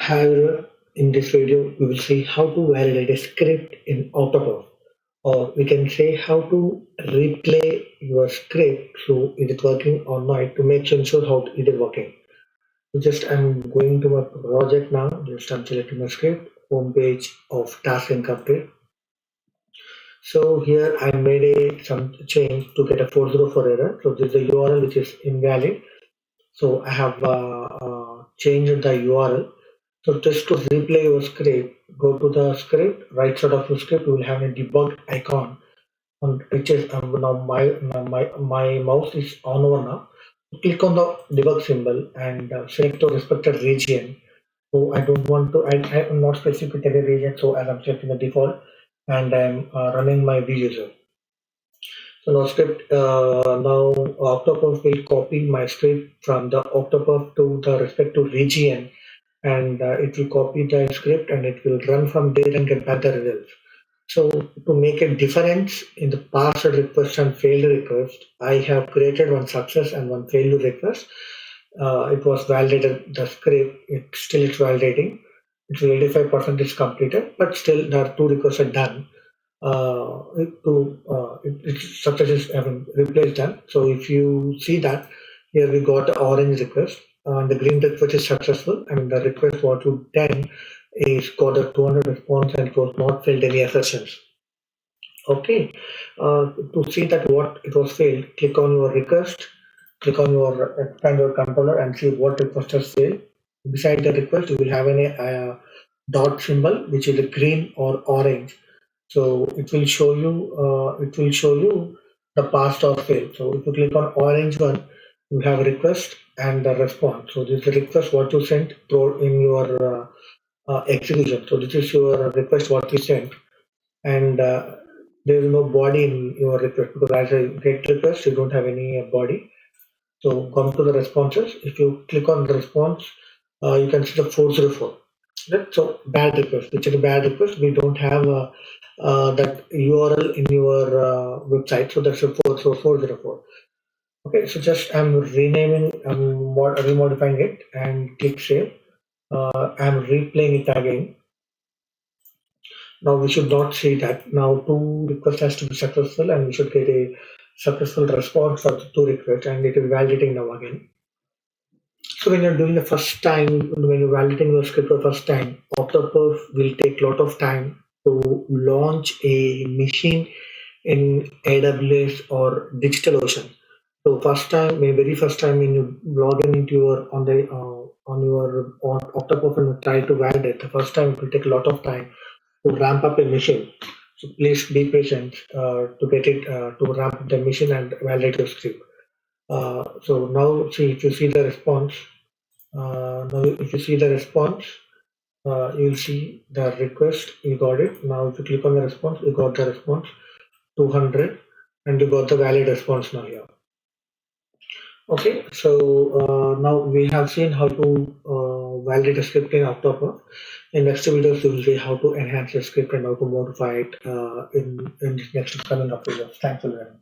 Hi everyone. In this video, we will see how to validate a script in OctoPerf, or we can say how to replay your script so is it working or not to make sure how it is working. So just I'm going to my project now. Just I'm selecting my script, home page of task incomplete. So here I made some change to get a 404 error. So this is the URL which is invalid. So I have changed the URL. So just to replay your script, go to the script, right side of your script, you will have a debug icon on which is now my mouse is on over now. Click on the debug symbol and select the respected region. So I don't want to, I am not specific any region, so as I'm selecting the default and I'm running my vUser. So now script, now OctoPerf will copy my script from the OctoPerf to the respective region, and it will copy the script and it will run from there and get back the results. So to make a difference in the passed request and failed request, I have created one success and one failure request. It was validated, the script, it's validating. It's 85% is completed, but still there are two requests are done. It's success is replaced done. So if you see that here we got the orange request and the green request is successful, and the request what you done is got a 200 response and it was not failed any assertions. Okay, to see that what it was failed, click on your request, click on your expand your controller and see what request has failed. Beside the request, you will have a dot symbol which is a green or orange. So it will show you the passed or failed. So if you click on orange one, you have a request and the response. So this is the request what you sent in your execution. So this is your request what you sent, and there is no body in your request because as a get request you don't have any body. So come to the responses. If you click on the response, you can see the 404. Right? So bad request, which is a bad request. We don't have that URL in your website, so that's a 404. Okay, so just I'm renaming, remodifying it, and click save. I'm replaying it again. Now we should not see that. Now two requests has to be successful, and we should get a successful response for the two requests, and it is validating now again. So when you're doing the first time, when you're validating your script for the first time, OctoPerf will take a lot of time to launch a machine in AWS or DigitalOcean. So first time, maybe very first time when you log in into your on your on OctoPerf and try to validate, the first time it will take a lot of time to ramp up a machine. So please be patient to get it to ramp up the machine and validate your script. So now see if you see the response. Now if you see the response, you'll see the request. You got it. Now if you click on the response, you got the response 200, and you got the valid response now here. Okay, so now we have seen how to validate a script in OctoPerf. In next videos, we will see how to enhance the script and how to modify it in the next coming up videos. Thanks for learning.